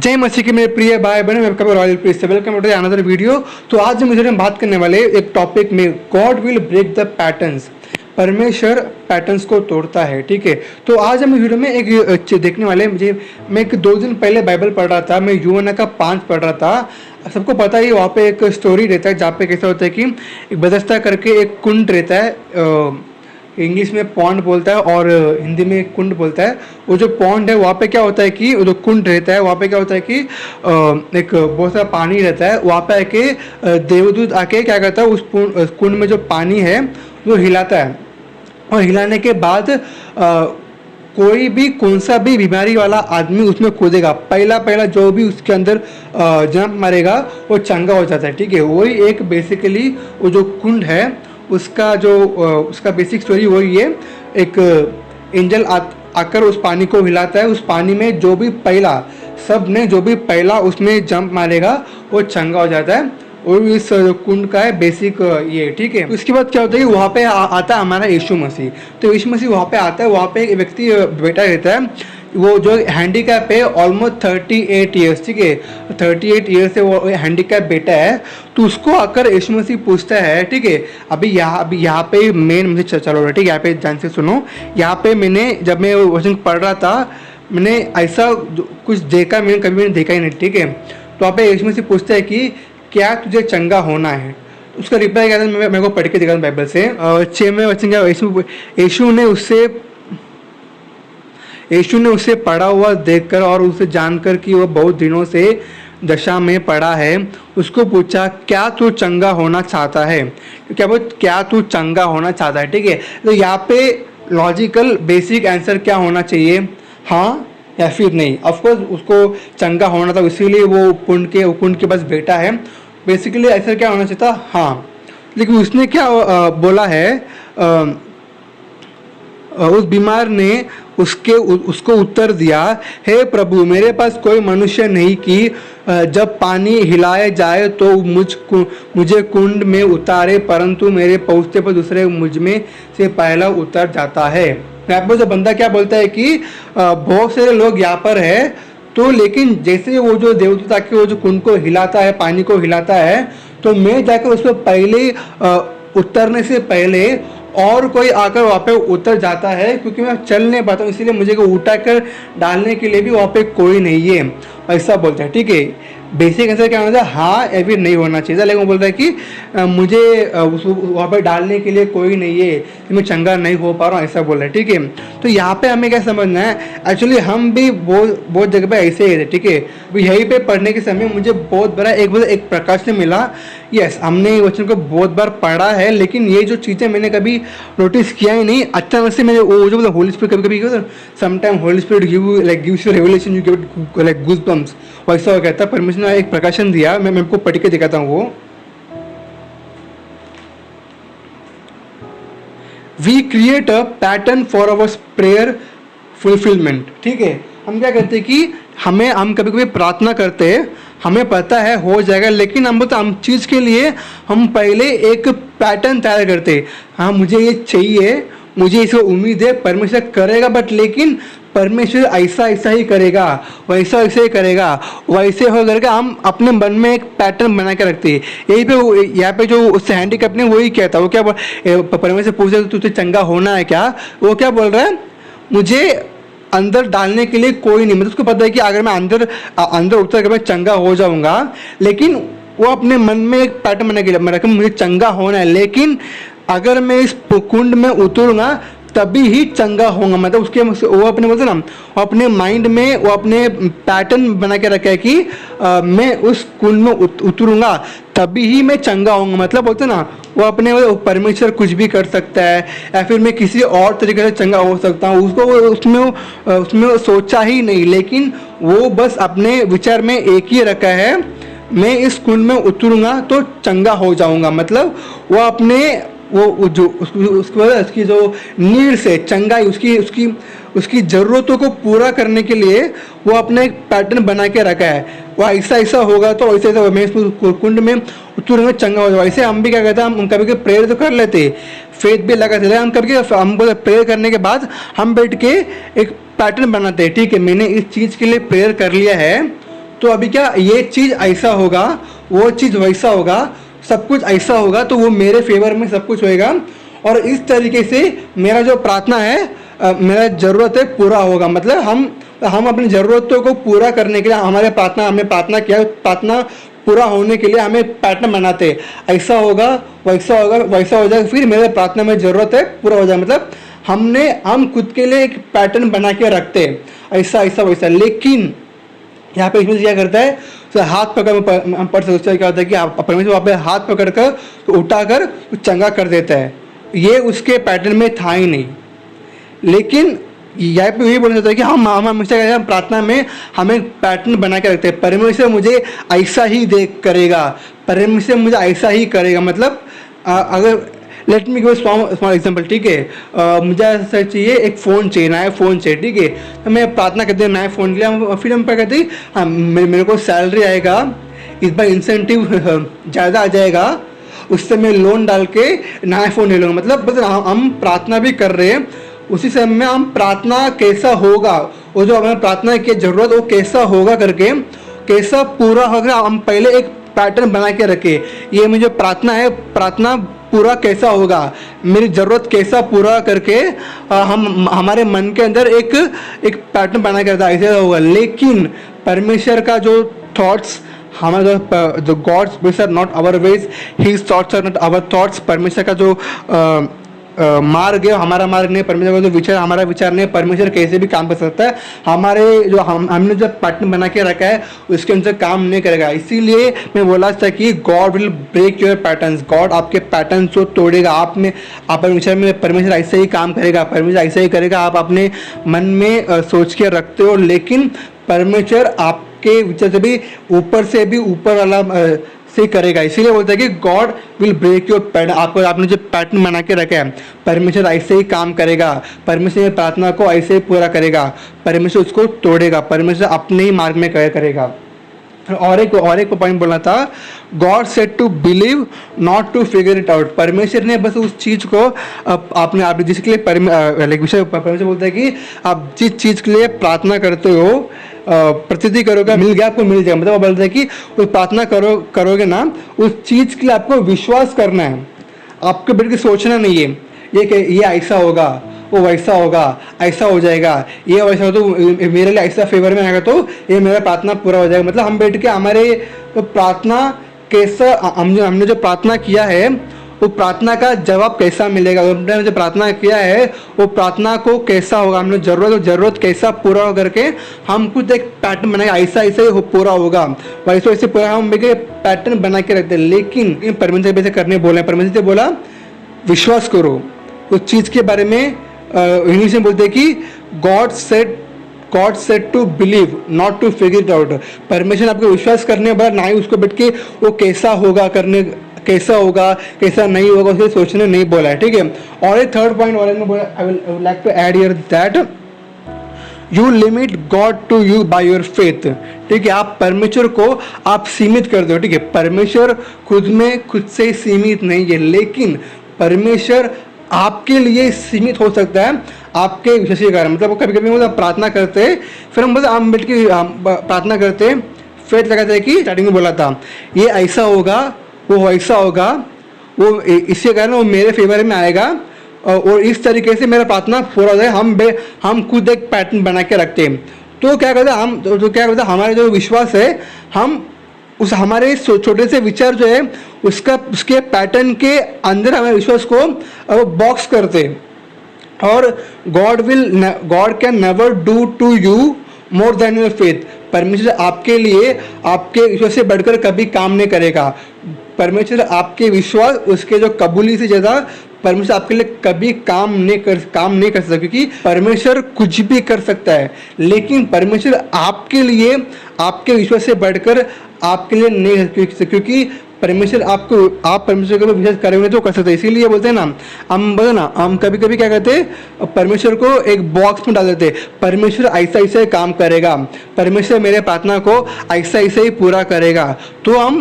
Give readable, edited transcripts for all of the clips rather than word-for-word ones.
जय मसीह के मेरे प्रिय भाई बहन, मैं आपका royal priest welcome to another video. तो आज हम वीडियो में बात करने वाले एक टॉपिक में God will break the patterns. परमेश्वर पैटर्न्स को तोड़ता है। ठीक है, तो आज हम वीडियो में एक देखने वाले मैं एक 2 दिन पहले बाइबल पढ़ रहा था। मैं यूहन्ना का 5 पढ़ रहा था। सबको पता ही वहाँ पे एक स्टोरी रहता है जहाँ पे कैसा होता है कि एक बदस्ता करके एक कुंड रहता है, इंग्लिश में पॉन्ड बोलता है और हिंदी में कुंड बोलता है। वो जो पॉन्ड है वहाँ पे क्या होता है कि वो जो कुंड रहता है वहाँ पे क्या होता है कि एक बहुत सारा पानी रहता है। वहाँ पे आके देवदूत आके क्या करता है, उस कुंड में जो पानी है वो हिलाता है, और हिलाने के बाद कोई भी कौन सा भी बीमारी वाला आदमी उसमें कूदेगा, पहला जो भी उसके अंदर जंप मारेगा वो चंगा हो जाता है। ठीक है, वही एक बेसिकली वो जो कुंड है उसका उसका बेसिक स्टोरी वही है। एक एंजल आकर उस पानी को हिलाता है। उस पानी में जो भी पहला उसमें जंप मारेगा वो चंगा हो जाता है, और इस कुंड का है बेसिक ये। ठीक है, उसके बाद क्या होता है कि वहाँ पे आता है हमारा यीशु मसीह। तो यीशु मसीह वहाँ पे आता है। वहाँ पे एक व्यक्ति बैठा रहता है, वो जो हैंडीकैप है ऑलमोस्ट 38 ईयर्स। ठीक है, 38 ईयर्स से वो हैंडीकैप बेटा है। तो उसको आकर यीशु मसीह पूछता है। ठीक है, अभी यहाँ पे मेन मुझे चलो रहा है। ठीक है, यहाँ पे ध्यान से सुनो। यहाँ पे जब मैं वचन पढ़ रहा था, मैंने ऐसा कुछ देखा मैंने देखा ही नहीं। ठीक है, तो यहाँ पे यीशु मसीह पूछता है कि क्या तुझे चंगा होना है। उसका रिप्लाई क्या था, मेरे को पढ़ के दिखा बाइबल से 6 में वचन क्या, यीशु ने उसे पड़ा हुआ देखकर और उसे जानकर कि वह बहुत दिनों से दशा में पड़ा है, उसको पूछा क्या तू चंगा होना चाहता है। क्या तू चंगा होना चाहता है। ठीक है, तो यहाँ पे लॉजिकल बेसिक आंसर क्या होना चाहिए, हाँ या फिर नहीं। ऑफकोर्स उसको चंगा होना था, इसीलिए वो कुंड के पास बैठा है। बेसिकली आंसर क्या होना चाहिए था, हाँ। लेकिन उसने क्या बोला है, उस बीमार ने उसको उत्तर दिया, हे प्रभु, मेरे पास कोई मनुष्य नहीं कि जब पानी हिलाया जाए तो मुझे कुंड में उतारे, परंतु मेरे पहुँचते पर दूसरे मुझ में से पहला उतर जाता है। यहाँ पर जो बंदा क्या बोलता है कि बहुत सारे लोग यहाँ पर है, तो लेकिन जैसे वो जो देवदूत आके वो जो कुंड को हिलाता है, पानी को हिलाता है, तो मैं जाकर उसमें पहले उतरने से पहले और कोई आकर वहाँ पे उतर जाता है, क्योंकि मैं चल नहीं पाता हूँ, इसीलिए मुझे को उठा कर डालने के लिए भी वहाँ पे कोई नहीं है, ऐसा बोलता है। ठीक है, बेसिक आंसर क्या होना चाहिए, हाँ या फिर नहीं होना चाहिए। लेकिन वो बोलता है कि मुझे वहाँ पर डालने के लिए कोई नहीं है, मैं चंगा नहीं हो पा रहा हूँ, ऐसा बोल रहा है। ठीक है, तो यहाँ पे हमें क्या समझना है, एक्चुअली हम भी बहुत जगह पे ऐसे ही थे। ठीक है, यहीं पे पढ़ने के समय मुझे बहुत बड़ा एक प्रकाश मिला। यस, हमने वचन को बहुत बार पढ़ा है, लेकिन ये जो चीज़ें मैंने कभी नोटिस किया ही नहीं। अचानक से मैंने वो जो होली स्पिरिट कभी sometime Holy Spirit gives you revelation, you get like goose bumps, वैसा हो गया था। परमेश्वर ने एक प्रकाशन दिया, मैं आपको पढ़ के दिखाता हूँ। वो we create a pattern for our prayer fulfilment. ठीक है, हम क्या करते हैं कि हम कभी कभी प्रार्थना करते हैं, हमें पता है हो जाएगा, लेकिन हम चीज़ के लिए हम पहले एक पैटर्न तैयार करते हैं। हाँ, मुझे ये चाहिए, मुझे इसको उम्मीद है परमेश्वर करेगा, बट लेकिन परमेश्वर ऐसा ही करेगा, वैसा ही करेगा, वैसे हो करके हम अपने मन में एक पैटर्न बना के रखते हैं। यहाँ पे जो उससे हैंडीकैप ने वही किया था। वो क्या परमेश्वर पूछे तुझे चंगा होना है क्या, वो क्या बोल रहा है, मुझे अंदर डालने के लिए कोई नहीं। मतलब उसको पता है कि अगर मैं अंदर उतर कर मैं चंगा हो जाऊंगा, लेकिन वो अपने मन में एक पैटर्न बना के रखा, मुझे चंगा होना है, लेकिन अगर मैं इस कुंड में उतरूंगा तभी ही चंगा होगा। मतलब वो अपने बोलते ना, वो अपने माइंड में वो अपने पैटर्न बना के रखा है कि मैं उस कुंड में उतरूंगा तभी ही मैं चंगा होऊंगा। मतलब बोलते ना, वो अपने परमेश्वर कुछ भी कर सकता है, या फिर मैं किसी और तरीके से चंगा हो सकता हूँ, उसको उसमें सोचा ही नहीं, लेकिन वो बस अपने विचार में एक ही रखा है, मैं इस कुंड में उतरूंगा तो चंगा हो जाऊंगा। मतलब वो अपने उसकी जो नीड्स है, चंगाई, उसकी ज़रूरतों को पूरा करने के लिए वो अपने एक पैटर्न बना के रखा है। वो ऐसा होगा तो ऐसा मैं इस कुंड में उतरूंगा चंगा हो जाएगा। ऐसे हम भी क्या कहते हैं, हम कभी प्रेयर तो कर लेते, फेथ भी लगाते, हम कभी हम प्रेयर करने के बाद हम बैठ के एक पैटर्न बनाते हैं। ठीक है, मैंने इस चीज़ के लिए प्रेयर कर लिया है, तो अभी क्या ये चीज़ ऐसा होगा, वो चीज़ वैसा होगा, सब कुछ ऐसा होगा, तो वो मेरे फेवर में सब कुछ होएगा। और इस तरीके से मेरा जो प्रार्थना है, मेरा ज़रूरत है पूरा होगा। मतलब हम अपनी ज़रूरतों को पूरा करने के लिए हमने प्रार्थना किया, प्रार्थना पूरा होने के लिए हमें पैटर्न बनाते, ऐसा होगा, वैसा होगा, वैसा हो जाएगा, फिर मेरे प्रार्थना में ज़रूरत है पूरा हो जाए। मतलब हम खुद के लिए एक पैटर्न बना के रखते हैं, ऐसा ऐसा वैसा। लेकिन यहाँ पे इसमें क्या करता है, तो हाथ पकड़ हम पढ़ सकते, क्या होता है कि परमेश्वर वहाँ पे हाथ पकड़ कर तो उठा कर चंगा कर देता है। ये उसके पैटर्न में था ही नहीं। लेकिन यहाँ पे यही बोलना चाहता है कि हम हमेशा प्रार्थना में हमें पैटर्न बना के रखते हैं। परमेश्वर मुझे ऐसा ही देख करेगा, परमेश्वर मुझे ऐसा ही करेगा। मतलब अगर let me give small example, ठीक है, मुझे ऐसा चाहिए, एक फ़ोन चाहिए, नया फ़ोन चाहिए, ठीक है, तो मैं प्रार्थना करती हूँ नए फ़ोन के लिए। फिर हम क्या कहते हैं, हाँ मेरे को सैलरी आएगा, इस बार इंसेंटिव ज़्यादा आ जाएगा, उससे मैं लोन डाल के नया फ़ोन ले लूँगा। मतलब हम प्रार्थना भी कर रहे हैं, उसी समय में हम प्रार्थना कैसा होगा, वो जो हमें प्रार्थना की ज़रूरत वो कैसा होगा करके, कैसा पूरा होगा, हम पहले एक पैटर्न बना के रखे। ये मुझे प्रार्थना है, प्रार्थना पूरा कैसा होगा, मेरी ज़रूरत कैसा पूरा करके हम हमारे मन के अंदर एक पैटर्न बना के रखता है, ऐसा होगा। लेकिन परमेश्वर का जो थॉट्स, हमारा जो God's ways are not our ways, his thoughts are not our thoughts. परमेश्वर का जो मार्ग है हमारा मार्ग नहीं, परमेश्वर का जो विचार हमारा विचार नहीं। परमेश्वर कैसे भी काम कर सकता है, हमारे जो हमने जो पैटर्न बना के रखा है उसके अनुसार काम नहीं करेगा। इसीलिए मैं बोला था कि God will break your patterns, God आपके पैटर्न को तोड़ेगा। आप अपने विचार में परमेश्वर ऐसे ही काम करेगा, परमेश्वर ऐसे ही करेगा, आप अपने मन में सोच के रखते हो, लेकिन परमेश्वर आपके विचार से भी ऊपर वाला से करेगा। इसीलिए बोलता है कि God will break your pattern. आपने जो पैटर्न बना के रखा है, परमेश्वर ऐसे ही काम करेगा, परमेश्वर प्रार्थना को ऐसे ही पूरा करेगा, परमेश्वर उसको तोड़ेगा, परमेश्वर अपने ही मार्ग में करेगा। और एक पॉइंट बोलना था, God said to believe not to figure it out. परमेश्वर ने बस उस चीज़ को आपने जिसके लिए परमेश्वर बोलता है कि आप जिस चीज़ के लिए प्रार्थना करते हो प्रतिति करोगे मिल गया, आपको मिल जाएगा। मतलब वो बोलता है कि उस प्रार्थना करोगे ना, उस चीज़ के लिए आपको विश्वास करना है, आपको बैठ के सोचना नहीं है ये ऐसा होगा, वो वैसा होगा, ऐसा हो जाएगा, ये वैसा हो तो मेरे लिए ऐसा फेवर में आएगा, तो ये मेरा प्रार्थना पूरा हो जाएगा। मतलब हम बैठ के हमारे तो प्रार्थना कैसा, हमने जो प्रार्थना किया है वो प्रार्थना का जवाब कैसा मिलेगा, हमने जो प्रार्थना किया है वो प्रार्थना को कैसा होगा, हमने ज़रूरत कैसा पूरा हो करके हम खुद एक पैटर्न बनाएंगे, ऐसा ऐसे पूरा होगा, वैसे पूरा हम पैटर्न बना के रखते हैं। लेकिन परमेश्वर से करने बोले, परमेश्वर से बोला विश्वास करो उस चीज़ के बारे में। इंग्लिश में बोलते हैं कि God said to believe not to figure it out. परमेश्वर आपको विश्वास करने पर ना ही उसको बैठ के वो कैसा होगा कैसा नहीं होगा उसे सोचने नहीं बोला है, ठीक है। और एक थर्ड पॉइंट और I will like to add here that you limit God to you by your faith. ठीक है, आप परमेश्वर को आप सीमित कर दो, ठीक है। परमेश्वर खुद से सीमित नहीं है, लेकिन परमेश्वर आपके लिए सीमित हो सकता है आपके विश्वास के कारण। मतलब कभी कभी मतलब प्रार्थना करते हैं, फिर हम बैठ के प्रार्थना करते हैं, फेथ लगाते हैं कि स्टार्टिंग में बोला था ये ऐसा होगा, वो वैसा होगा, वो इसके कारण वो मेरे फेवर में आएगा और इस तरीके से मेरा प्रार्थना पूरा हो जाए। हम खुद एक पैटर्न बना के रखते हैं। तो क्या करते हैं हमारे जो विश्वास है, हम उस हमारे छोटे से विचार जो है उसके पैटर्न के अंदर हमारे विश्वास को बॉक्स करते हैं। और God can never do to you more than your faith. परमेश्वर आपके लिए आपके विश्वास से बढ़कर कभी काम नहीं करेगा। परमेश्वर आपके विश्वास उसके जो कबूली से ज़्यादा परमेश्वर आपके लिए कभी काम नहीं कर सकता, क्योंकि परमेश्वर कुछ भी कर सकता है, लेकिन परमेश्वर आपके लिए आपके विश्वास से बढ़कर आपके लिए नहीं, क्योंकि परमेश्वर आप परमेश्वर के ऊपर विश्वास करेंगे तो कर सकते हैं। इसीलिए बोलते हैं ना, हम बोले ना, हम कभी कभी क्या कहते हैं, परमेश्वर को एक बॉक्स में डाल देते हैं। परमेश्वर ऐसा ऐसा ही काम करेगा, परमेश्वर मेरे प्रार्थना को ऐसा ऐसा ही पूरा करेगा। तो हम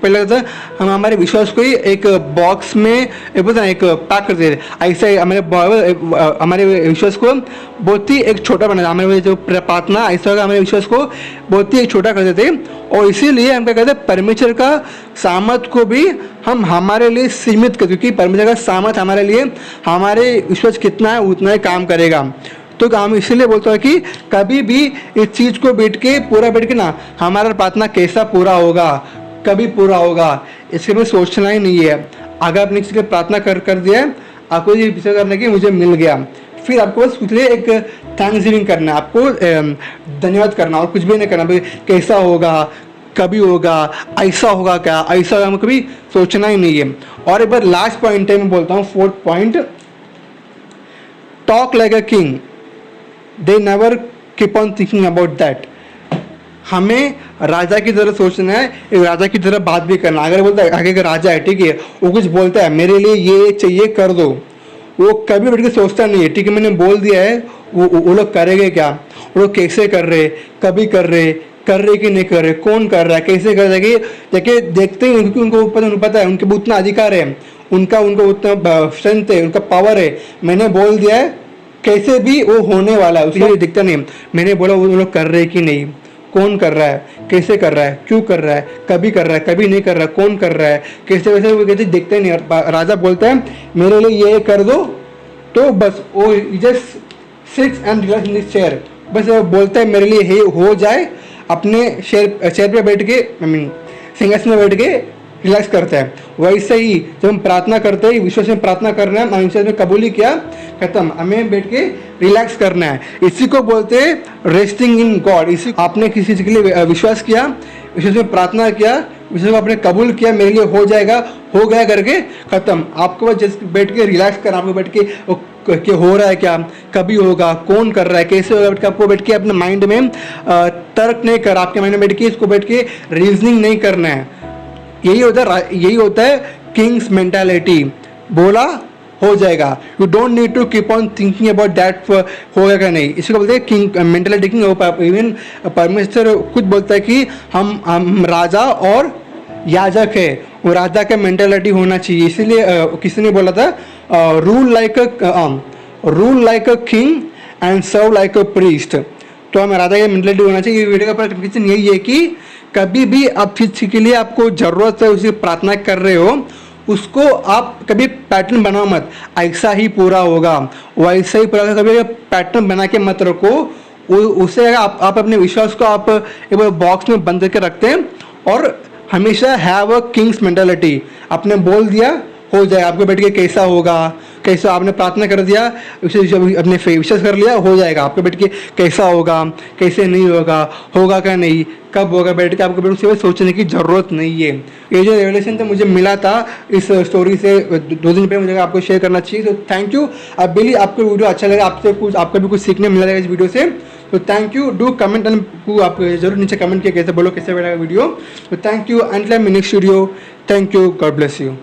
पहले हम हमारे विश्वास को ही एक बॉक्स में एक बोलते हैं एक पैक कर देते, ऐसा ही हमारे विश्वास को बहुत ही एक छोटा बना, हमारे जो प्रार्थना ऐसा होगा, हमारे विश्वास को बहुत ही एक छोटा कर देते। और इसीलिए हम क्या कहते हैं, परमेश्वर का सामर्थ को भी हम हमारे लिए सीमित कर, क्योंकि परमेश्वर का सामर्थ हमारे लिए, हमारे विश्वास कितना है उतना ही काम करेगा। तो हम इसीलिए बोलते हैं कि कभी भी इस चीज़ को पूरा बैठ के ना, हमारा प्रार्थना कैसा पूरा होगा, कभी पूरा होगा, इसके में सोचना ही नहीं है। अगर आपने किसी की प्रार्थना कर दिया है, आपको ये विचार करना कि मुझे मिल गया, फिर आपको बस कुछ लिए एक थैंक्स गिविंग करना है, आपको धन्यवाद करना, और कुछ भी नहीं करना। भाई कैसा होगा, कभी होगा, ऐसा होगा क्या, ऐसा होगा, हमें कभी सोचना ही नहीं है। और एक बार लास्ट पॉइंट है, मैं बोलता हूँ 4th point, talk like a king, they never keep on thinking about that. हमें राजा की तरह सोचना है, एक राजा की तरह बात भी करना। अगर बोलता है, आगे का राजा है, ठीक है, वो कुछ बोलता है, मेरे लिए ये चाहिए कर दो, वो कभी बैठ के सोचता नहीं है, ठीक है मैंने बोल दिया है, वो लोग करेंगे क्या, वो लोग कैसे कर रहे, कभी कर रहे कि नहीं कर रहे, कौन कर रहा है, कैसे कर रहा है, जाके देखते ही, क्योंकि उनको पता है, उनके उतना अधिकार है, उनको उतना स्ट्रेंथ है, उनका पावर है। मैंने बोल दिया है, कैसे भी वो होने वाला है, उसमें दिखता नहीं। मैंने बोला वो लोग कर रहे कि नहीं, कौन कर रहा है, कैसे कर रहा है, क्यों कर रहा है, कभी कर रहा है, कभी नहीं कर रहा है, कौन कर रहा है, कैसे वैसे, वो कहते दिखते नहीं। राजा बोलता है मेरे लिए ये कर दो, तो बस वो just sits and relax in this chair, बस वो बोलता है मेरे लिए हो जाए, अपने चेयर पे बैठ के, सिंहासन में बैठ के रिलैक्स करता है। वैसे ही जब हम प्रार्थना करते हैं, विश्वास में प्रार्थना करना है, विश्वास में कबूली किया, खत्म, हमें बैठ के रिलैक्स करना है। इसी को बोलते हैं रेस्टिंग इन गॉड। इसी आपने किसी चीज के लिए विश्वास किया, विश्वास में प्रार्थना किया, विश्वास में आपने कबूल किया, मेरे लिए हो जाएगा, हो गया करके खत्म। आपको बस जस्ट बैठ के रिलैक्स करना, आपको बैठ के हो रहा है क्या, कभी होगा, कौन कर रहा है, कैसे होगा, बैठ के आपको बैठ के अपने माइंड में तर्क नहीं कर, आपके माइंड में बैठ के इसको बैठ के रीजनिंग नहीं करना है। यही होता है किंग्स मेंटालिटी, बोला हो जाएगा। You don't need to keep on thinking about that, होगा क्या नहीं। इसी को बोलते हैं किंग मेंटालिटी किंग। इवन परमेश्वर खुद बोलता है कि हम राजा और याजक है, वो राजा का मेंटालिटी होना चाहिए। इसीलिए किसी ने बोला था rule like a king and serve like a priest. तो हमें राजा का मेंटालिटी होना चाहिए। वीडियो का क्वेश्चन यही है कि कभी भी आप चीज के लिए आपको जरूरत है, उसी प्रार्थना कर रहे हो, उसको आप कभी पैटर्न बनाओ मत, ऐसा ही पूरा होगा, वैसा ही पूरा होगा। कभी पैटर्न बना के मत रखो, उससे आप अपने विश्वास को आप एक बॉक्स में बंद करके रखते हैं। और हमेशा हैव अ किंग्स मेंटालिटी, आपने बोल दिया हो जाए, आपको बैठ के कैसा होगा, कैसा आपने प्रार्थना कर दिया, अपने विश्वास कर लिया, हो जाएगा। आपको बैठ के कैसा होगा, कैसे नहीं होगा, होगा क्या नहीं, कब होगा, बैठ के आपको बैठ सोचने की जरूरत नहीं है। ये जो रेवलेशन था मुझे मिला था इस स्टोरी से 2 दिन पहले, मुझे आपको शेयर करना चाहिए। तो थैंक यू। अब बिली आपको वीडियो अच्छा लगा, आपको भी कुछ सीखने मिला इस वीडियो से, तो thank you. Do comment and आप जरूर नीचे कमेंट किया कैसे, बोलो कैसे बना वीडियो। तो thank you and next video. Thank you, God bless you.